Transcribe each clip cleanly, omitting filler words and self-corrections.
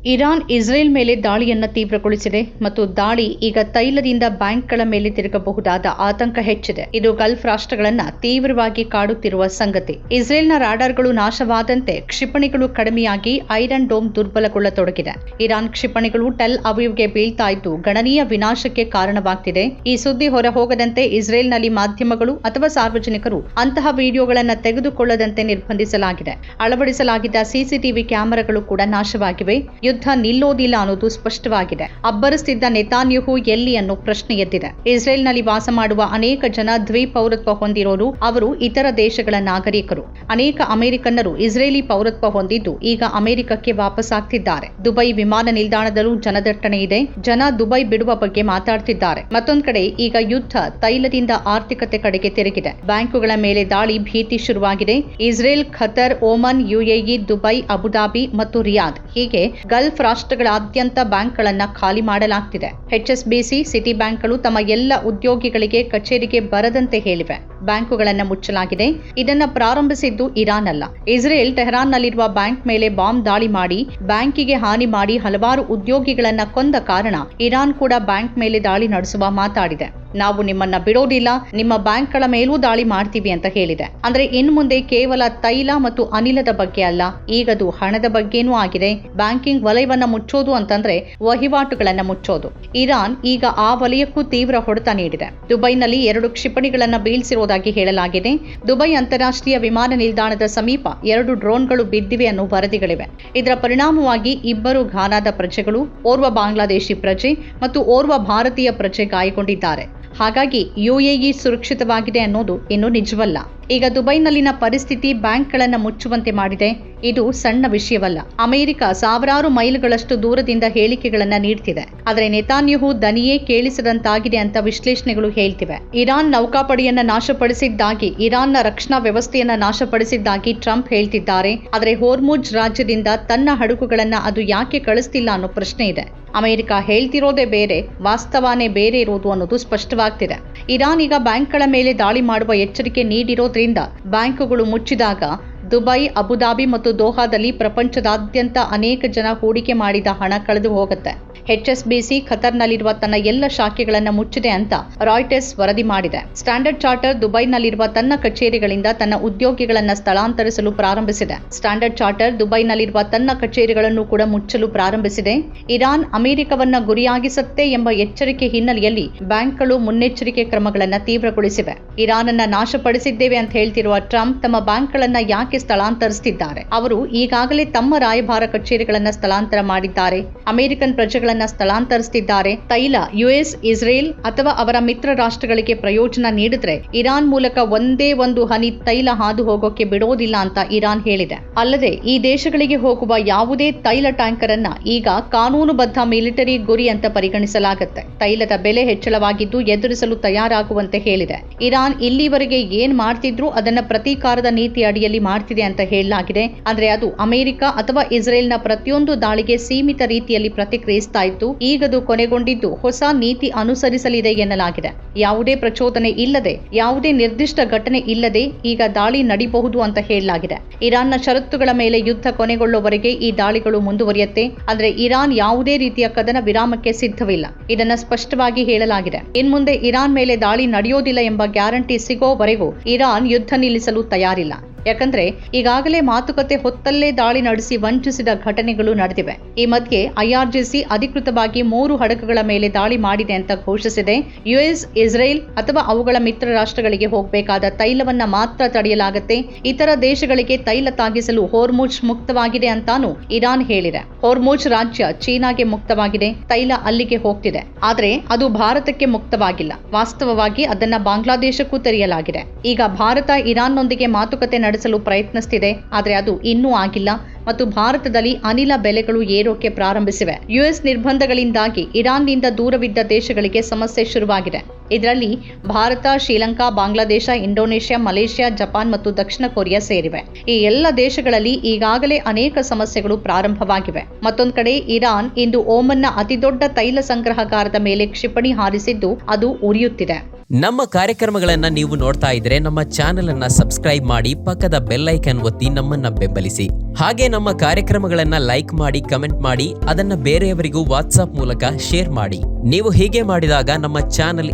Iran Israel ಮೇಲೆ ದಾಳಿಯನ್ನು ತೀವ್ರಗೊಳಿಸಿದೆ ಮತ್ತು ದಾಳಿ ಈಗ ತೈಲದಿಂದ ಬ್ಯಾಂಕ್ಗಳ ಮೇಲೆ ತಿರುಗಬಹುದಾದ ಆತಂಕ ಹೆಚ್ಚಿದೆ. ಇದು ಗಲ್ಫ್ ರಾಷ್ಟ್ರಗಳನ್ನ ತೀವ್ರವಾಗಿ ಕಾಡುತ್ತಿರುವ ಸಂಗತಿ. ಇಸ್ರೇಲ್ನ ರಾಡಾರ್ಗಳು ನಾಶವಾದಂತೆ ಕ್ಷಿಪಣಿಗಳು ಕಡಿಮೆಯಾಗಿ ಐರನ್ ಡೋಮ್ ದುರ್ಬಲಗೊಳ್ಳತೊಡಗಿದೆ. ಇರಾನ್ ಕ್ಷಿಪಣಿಗಳು ಟೆಲ್ ಅವೀವ್ಗೆ ಬೀಳ್ತಾ ಇದ್ದು ಗಣನೀಯ ವಿನಾಶಕ್ಕೆ ಕಾರಣವಾಗ್ತಿದೆ. ಈ ಸುದ್ದಿ ಹೊರಹೋಗದಂತೆ ಇಸ್ರೇಲ್ನಲ್ಲಿ ಮಾಧ್ಯಮಗಳು ಅಥವಾ ಸಾರ್ವಜನಿಕರು ಅಂತಹ ವಿಡಿಯೋಗಳನ್ನು ತೆಗೆದುಕೊಳ್ಳದಂತೆ ನಿರ್ಬಂಧಿಸಲಾಗಿದೆ. ಅಳವಡಿಸಲಾಗಿದ್ದ ಸಿಸಿಟಿವಿ ಕ್ಯಾಮೆರಾಗಳು ಕೂಡ ನಾಶವಾಗಿವೆ. ಯುದ್ಧ ನಿಲ್ಲೋದಿಲ್ಲ ಅನ್ನೋದು ಸ್ಪಷ್ಟವಾಗಿದೆ. ಅಬ್ಬರಿಸುತ್ತಿದ್ದ ನೆತಾನ್ಯಹು ಎಲ್ಲಿ ಅನ್ನೋ ಪ್ರಶ್ನೆ ಎದ್ದಿದೆ. ಇಸ್ರೇಲ್ನಲ್ಲಿ ವಾಸ ಮಾಡುವ ಅನೇಕ ಜನ ದ್ವಿಪೌರತ್ವ ಹೊಂದಿರೋರು. ಅವರು ಇತರ ದೇಶಗಳ ನಾಗರಿಕರು. ಅನೇಕ ಅಮೆರಿಕನ್ನರು ಇಸ್ರೇಲಿ ಪೌರತ್ವ ಹೊಂದಿದ್ದು ಈಗ ಅಮೆರಿಕಕ್ಕೆ ವಾಪಸ್ಸಾಗ್ತಿದ್ದಾರೆ. ದುಬೈ ವಿಮಾನ ನಿಲ್ದಾಣದಲ್ಲೂ ಜನದಟ್ಟಣೆ ಇದೆ. ಜನ ದುಬೈ ಬಿಡುವ ಬಗ್ಗೆ ಮಾತಾಡ್ತಿದ್ದಾರೆ. ಮತ್ತೊಂದು ಕಡೆ ಈಗ ಯುದ್ಧ ತೈಲದಿಂದ ಆರ್ಥಿಕತೆ ಕಡೆಗೆ ತಿರುಗಿದೆ. ಬ್ಯಾಂಕುಗಳ ಮೇಲೆ ದಾಳಿ ಭೀತಿ ಶುರುವಾಗಿದೆ. Israel, Qatar, Oman, UAE, Dubai, Abu Dhabi ಮತ್ತು ರಿಯಾದ್ ಹೀಗೆ ಗಲ್ಫ್ ರಾಷ್ಟ್ರಗಳಾದ್ಯಂತ ಬ್ಯಾಂಕ್ಗಳನ್ನು ಖಾಲಿ ಮಾಡಲಾಗ್ತಿದೆ. ಎಚ್ಎಸ್ಬಿಸಿ, ಸಿಟಿ ಬ್ಯಾಂಕ್ಗಳು ತಮ್ಮ ಎಲ್ಲ ಉದ್ಯೋಗಿಗಳಿಗೆ ಕಚೇರಿಗೆ ಬರದಂತೆ ಹೇಳಿವೆ. ಬ್ಯಾಂಕುಗಳನ್ನು ಮುಚ್ಚಲಾಗಿದೆ. ಇದನ್ನ ಪ್ರಾರಂಭಿಸಿದ್ದು ಇರಾನ್ ಅಲ್ಲ. ಇಸ್ರೇಲ್ ಟೆಹರಾನ್ನಲ್ಲಿರುವ ಬ್ಯಾಂಕ್ ಮೇಲೆ ಬಾಂಬ್ ದಾಳಿ ಮಾಡಿ ಬ್ಯಾಂಕಿಗೆ ಹಾನಿ ಮಾಡಿ ಹಲವಾರು ಉದ್ಯೋಗಿಗಳನ್ನ ಕೊಂದ ಕಾರಣ ಇರಾನ್ ಕೂಡ ಬ್ಯಾಂಕ್ ಮೇಲೆ ದಾಳಿ ನಡೆಸುವ ಮಾತಾಡಿದೆ. ನಾವು ನಿಮ್ಮನ್ನ ಬಿಡೋದಿಲ್ಲ, ನಿಮ್ಮ ಬ್ಯಾಂಕ್ಗಳ ಮೇಲೂ ದಾಳಿ ಮಾಡ್ತೀವಿ ಅಂತ ಹೇಳಿದೆ. ಅಂದ್ರೆ ಇನ್ನು ಮುಂದೆ ಕೇವಲ ತೈಲ ಮತ್ತು ಅನಿಲದ ಬಗ್ಗೆ ಅಲ್ಲ, ಈಗದು ಹಣದ ಬಗ್ಗೆನೂ ಆಗಿದೆ. ಬ್ಯಾಂಕಿಂಗ್ ವಲಯವನ್ನ ಮುಚ್ಚೋದು ಅಂತಂದ್ರೆ ವಹಿವಾಟುಗಳನ್ನ ಮುಚ್ಚೋದು. ಇರಾನ್ ಈಗ ಆ ವಲಯಕ್ಕೂ ತೀವ್ರ ಹೊಡೆತ ನೀಡಿದೆ. ದುಬೈನಲ್ಲಿ 2 ಕ್ಷಿಪಣಿಗಳನ್ನ ಬೀಳಿಸಿರುವುದಾಗಿ ಹೇಳಲಾಗಿದೆ. ದುಬೈ ಅಂತಾರಾಷ್ಟ್ರೀಯ ವಿಮಾನ ನಿಲ್ದಾಣದ ಸಮೀಪ 2 ಡ್ರೋನ್ಗಳು ಬಿದ್ದಿವೆ ಅನ್ನೋ ವರದಿಗಳಿವೆ. ಇದರ ಪರಿಣಾಮವಾಗಿ 2 ಘಾನಾದ ಪ್ರಜೆಗಳು, ಓರ್ವ ಬಾಂಗ್ಲಾದೇಶಿ ಪ್ರಜೆ ಮತ್ತು ಓರ್ವ ಭಾರತೀಯ ಪ್ರಜೆ ಗಾಯಗೊಂಡಿದ್ದಾರೆ. ಹಾಗಾಗಿ ಯುಎಇ ಸುರಕ್ಷಿತವಾಗಿದೆ ಅನ್ನೋದು ಇನ್ನೂ ನಿಜವಲ್ಲ. ಈಗ ದುಬೈನಲ್ಲಿನ ಪರಿಸ್ಥಿತಿ ಬ್ಯಾಂಕ್ಗಳನ್ನು ಮುಚ್ಚುವಂತೆ ಮಾಡಿದೆ. ಇದು ಸಣ್ಣ ವಿಷಯವಲ್ಲ. ಅಮೆರಿಕ ಸಾವಿರಾರು ಮೈಲುಗಳಷ್ಟು ದೂರದಿಂದ ಹೇಳಿಕೆಗಳನ್ನ ನೀಡ್ತಿದೆ. ಆದರೆ ನೆತಾನ್ಯಹು ದನಿಯೇ ಕೇಳಿಸದಂತಾಗಿದೆ ಅಂತ ವಿಶ್ಲೇಷಣೆಗಳು ಹೇಳ್ತಿವೆ. ಇರಾನ್ ನೌಕಾಪಡೆಯನ್ನ ನಾಶಪಡಿಸಿದ್ದಾಗಿ, ಇರಾನ್ನ ರಕ್ಷಣಾ ವ್ಯವಸ್ಥೆಯನ್ನ ನಾಶಪಡಿಸಿದ್ದಾಗಿ ಟ್ರಂಪ್ ಹೇಳ್ತಿದ್ದಾರೆ. ಆದರೆ ಹೋರ್ಮುಜ್ ರಾಜ್ಯದಿಂದ ತನ್ನ ಹಡಗುಗಳನ್ನ ಅದು ಯಾಕೆ ಕಳಿಸ್ತಿಲ್ಲ ಅನ್ನೋ ಪ್ರಶ್ನೆ ಇದೆ. ಅಮೆರಿಕ ಹೇಳ್ತಿರೋದೇ ಬೇರೆ, ವಾಸ್ತವನೇ ಬೇರೆ ಇರೋದು ಅನ್ನೋದು ಸ್ಪಷ್ಟವಾಗ್ತಿದೆ. ಇರಾನ್ ಈಗ ಬ್ಯಾಂಕ್ಗಳ ಮೇಲೆ ದಾಳಿ ಮಾಡುವ ಎಚ್ಚರಿಕೆ ನೀಡಿರೋದ್ರಿಂದ ಬ್ಯಾಂಕುಗಳು ಮುಚ್ಚಿದಾಗ ದುಬೈ, ಅಬುದಾಬಿ ಮತ್ತು ದೋಹಾದಲ್ಲಿ ಪ್ರಪಂಚದಾದ್ಯಂತ ಅನೇಕ ಜನ ಹೂಡಿಕೆ ಮಾಡಿದ ಹಣ ಕಳೆದು ಹೋಗುತ್ತೆ. ಎಚ್ಎಸ್ಬಿಸಿ ಖತರ್ನಲ್ಲಿರುವ ತನ್ನ ಎಲ್ಲ ಶಾಖೆಗಳನ್ನು ಮುಚ್ಚಿದೆ ಅಂತ ರಾಯ್ಟರ್ಸ್ ವರದಿ ಮಾಡಿದೆ. ಸ್ಟ್ಯಾಂಡರ್ಡ್ ಚಾರ್ಟರ್ ದುಬೈನಲ್ಲಿರುವ ತನ್ನ ಕಚೇರಿಗಳಿಂದ ತನ್ನ ಉದ್ಯೋಗಿಗಳನ್ನು ಸ್ಥಳಾಂತರಿಸಲು ಪ್ರಾರಂಭಿಸಿದೆ. ಸ್ಟ್ಯಾಂಡರ್ಡ್ ಚಾರ್ಟರ್ ದುಬೈನಲ್ಲಿರುವ ತನ್ನ ಕಚೇರಿಗಳನ್ನು ಕೂಡ ಮುಚ್ಚಲು ಪ್ರಾರಂಭಿಸಿದೆ. ಇರಾನ್ ಅಮೆರಿಕವನ್ನ ಗುರಿಯಾಗಿಸುತ್ತೆ ಎಂಬ ಎಚ್ಚರಿಕೆ ಹಿನ್ನೆಲೆಯಲ್ಲಿ ಬ್ಯಾಂಕ್ಗಳು ಮುನ್ನೆಚ್ಚರಿಕೆ ಕ್ರಮಗಳನ್ನು ತೀವ್ರಗೊಳಿಸಿವೆ. ಇರಾನ್ ಅನ್ನ ನಾಶಪಡಿಸಿದ್ದೇವೆ ಅಂತ ಹೇಳ್ತಿರುವ ಟ್ರಂಪ್ ತಮ್ಮ ಬ್ಯಾಂಕ್ಗಳನ್ನ ಯಾಕೆ ಸ್ಥಳಾಂತರಿಸುತ್ತಿದ್ದಾರೆ? ಅವರು ಈಗಾಗಲೇ ತಮ್ಮ ರಾಯಭಾರ ಕಚೇರಿಗಳನ್ನ ಸ್ಥಳಾಂತರ ಮಾಡಿದ್ದಾರೆ. ಅಮೆರಿಕನ್ ಪ್ರಜೆಗಳನ್ನ ಸ್ಥಳಾಂತರಿಸುತ್ತಿದ್ದಾರೆ. ತೈಲ ಯುಎಸ್, ಇಸ್ರೇಲ್ ಅಥವಾ ಅವರ ಮಿತ್ರ ರಾಷ್ಟ್ರಗಳಿಗೆ ಪ್ರಯೋಜನ ನೀಡಿದ್ರೆ ಇರಾನ್ ಮೂಲಕ ಒಂದೇ ಒಂದು ಹನಿ ತೈಲ ಹಾದು ಹೋಗೋಕೆ ಬಿಡೋದಿಲ್ಲ ಅಂತ ಇರಾನ್ ಹೇಳಿದೆ. ಅಲ್ಲದೆ ಈ ದೇಶಗಳಿಗೆ ಹೋಗುವ ಯಾವುದೇ ತೈಲ ಟ್ಯಾಂಕರ್ ಅನ್ನ ಈಗ ಕಾನೂನುಬದ್ಧ ಮಿಲಿಟರಿ ಗುರಿ ಅಂತ ಪರಿಗಣಿಸಲಾಗುತ್ತೆ. ತೈಲದ ಬೆಲೆ ಹೆಚ್ಚಳವಾಗಿದ್ದು ಎದುರಿಸಲು ತಯಾರಾಗುವಂತೆ ಹೇಳಿದೆ. ಇರಾನ್ ಇಲ್ಲಿವರೆಗೆ ಏನ್ ಮಾಡ್ತಿದ್ರು ಅದನ್ನ ಪ್ರತೀಕಾರದ ನೀತಿ ಅಡಿಯಲ್ಲಿ ಮಾಡ್ತಿದೆ ಅಂತ ಹೇಳಲಾಗಿದೆ. ಅಂದ್ರೆ ಅದು ಅಮೆರಿಕ ಅಥವಾ ಇಸ್ರೇಲ್ನ ಪ್ರತಿಯೊಂದು ದಾಳಿಗೆ ಸೀಮಿತ ರೀತಿಯಲ್ಲಿ ಪ್ರತಿಕ್ರಿಯಿಸ್ತಾ ಇತ್ತು. ಈಗದು ಕೊನೆಗೊಂಡಿದ್ದು ಹೊಸ ನೀತಿ ಅನುಸರಿಸಲಿದೆ ಎನ್ನಲಾಗಿದೆ. ಯಾವುದೇ ಪ್ರಚೋದನೆ ಇಲ್ಲದೆ, ಯಾವುದೇ ನಿರ್ದಿಷ್ಟ ಘಟನೆ ಇಲ್ಲದೆ ಈಗ ದಾಳಿ ನಡೀಬಹುದು ಅಂತ ಹೇಳಲಾಗಿದೆ. ಇರಾನ್ನ ಷರತ್ತುಗಳ ಮೇಲೆ ಯುದ್ಧ ಕೊನೆಗೊಳ್ಳುವವರೆಗೆ ಈ ದಾಳಿಗಳು ಮುಂದುವರಿಯುತ್ತೆ. ಅಂದ್ರೆ ಇರಾನ್ ಯಾವುದೇ ರೀತಿಯ ಕದನ ವಿರಾಮಕ್ಕೆ ಸಿದ್ಧವಿಲ್ಲ. ಇದನ್ನ ಸ್ಪಷ್ಟವಾಗಿ ಹೇಳಲಾಗಿದೆ. ಇನ್ಮುಂದೆ ಇರಾನ್ ಮೇಲೆ ದಾಳಿ ನಡೆಯೋದಿಲ್ಲ ಎಂಬ ಗ್ಯಾರಂಟಿ ಸಿಗೋವರೆಗೂ ಇರಾನ್ ಯುದ್ಧ ನಿಲ್ಲಿಸಲು ತಯಾರಿಲ್ಲ. ಯಾಕಂದ್ರೆ ಈಗಾಗಲೇ ಮಾತುಕತೆ ಹೊತ್ತಲ್ಲೇ ದಾಳಿ ನಡೆಸಿ ವಂಚಿಸಿದ ಘಟನೆಗಳು ನಡೆದಿವೆ. ಈ ಮಧ್ಯೆ ಐಆರ್ಜಿಸಿ ಅಧಿಕೃತವಾಗಿ 3 ಹಡಗುಗಳ ಮೇಲೆ ದಾಳಿ ಮಾಡಿದೆ ಅಂತ ಘೋಷಿಸಿದೆ. ಯುಎಸ್, ಇಸ್ರೇಲ್ ಅಥವಾ ಅವುಗಳ ಮಿತ್ರ ರಾಷ್ಟ್ರಗಳಿಗೆ ಹೋಗಬೇಕಾದ ತೈಲವನ್ನ ಮಾತ್ರ ತಡೆಯಲಾಗುತ್ತೆ. ಇತರ ದೇಶಗಳಿಗೆ ತೈಲ ತಾಗಿಸಲು ಹೋರ್ಮುಜ್ ಮುಕ್ತವಾಗಿದೆ ಅಂತಾನು ಇರಾನ್ ಹೇಳಿದೆ. ಹೋರ್ಮುಜ್ ರಾಜ್ಯ ಚೀನಾಗೆ ಮುಕ್ತವಾಗಿದೆ. ತೈಲ ಅಲ್ಲಿಗೆ ಹೋಗ್ತಿದೆ. ಆದ್ರೆ ಅದು ಭಾರತಕ್ಕೆ ಮುಕ್ತವಾಗಿಲ್ಲ. ವಾಸ್ತವವಾಗಿ ಅದನ್ನ ಬಾಂಗ್ಲಾದೇಶಕ್ಕೂ ತೆರೆಯಲಾಗಿದೆ. ಈಗ ಭಾರತ ಇರಾನ್ನೊಂದಿಗೆ ಮಾತುಕತೆ ನಡೆಸಲು ಪ್ರಯತ್ನಿಸುತ್ತಿದೆ. ಆದರೆ ಅದು ಇನ್ನೂ ಆಗಿಲ್ಲ ಮತ್ತು ಭಾರತದಲ್ಲಿ ಅನಿಲ ಬೆಲೆಗಳು ಏರೋಕೆ ಪ್ರಾರಂಭಿಸಿವೆ. ಯುಎಸ್ ನಿರ್ಬಂಧಗಳಿಂದಾಗಿ ಇರಾನ್ನಿಂದ ದೂರವಿದ್ದ ದೇಶಗಳಿಗೆ ಸಮಸ್ಯೆ ಶುರುವಾಗಿದೆ. ಇದರಲ್ಲಿ Bharat, Sri Lanka, Bangladesh, Indonesia, Malaysia, Japan ಮತ್ತು ದಕ್ಷಿಣ ಕೊರಿಯಾ ಸೇರಿವೆ. ಈ ಎಲ್ಲ ದೇಶಗಳಲ್ಲಿ ಈಗಾಗಲೇ ಅನೇಕ ಸಮಸ್ಯೆಗಳು ಪ್ರಾರಂಭವಾಗಿವೆ. ಮತ್ತೊಂದು ಕಡೆ ಇರಾನ್ ಇಂದು ಓಮನ್ನ ಅತಿದೊಡ್ಡ ತೈಲ ಸಂಗ್ರಹಗಾರದ ಮೇಲೆ ಕ್ಷಿಪಣಿ ಹಾರಿಸಿದ್ದು ಅದು ಉರಿಯುತ್ತಿದೆ. ನಮ್ಮ ಕಾರ್ಯಕ್ರಮಗಳನ್ನ ನೀವು ನೋಡ್ತಾ ಇದ್ರೆ ನಮ್ಮ ಚಾನೆಲ್ ಅನ್ನ ಸಬ್ಸ್ಕ್ರೈಬ್ ಮಾಡಿ, ಪಕ್ಕದ ಬೆಲ್ ಐಕಾನ್ ಒತ್ತಿ ನಮ್ಮನ್ನ ಬೆಂಬಲಿಸಿ. ಹಾಗೆ ನಮ್ಮ ಕಾರ್ಯಕ್ರಮಗಳನ್ನ ಲೈಕ್ ಮಾಡಿ, ಕಮೆಂಟ್ ಮಾಡಿ, ಅದನ್ನ ಬೇರೆಯವರಿಗೂ ವಾಟ್ಸ್ಆಪ್ ಮೂಲಕ ಶೇರ್ ಮಾಡಿ. ನೀವು ಹೀಗೆ ಮಾಡಿದಾಗ ನಮ್ಮ ಚಾನೆಲ್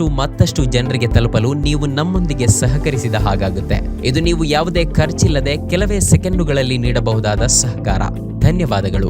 ಮತ್ತಷ್ಟು ಜನರಿಗೆ ತಲುಪಲು ನೀವು ನಮ್ಮೊಂದಿಗೆ ಸಹಕರಿಸಿದ ಹಾಗಾಗುತ್ತೆ. ಇದು ನೀವು ಯಾವುದೇ ಖರ್ಚಿಲ್ಲದೆ ಕೆಲವೇ ಸೆಕೆಂಡುಗಳಲ್ಲಿ ನೀಡಬಹುದಾದ ಸಹಕಾರ. ಧನ್ಯವಾದಗಳು.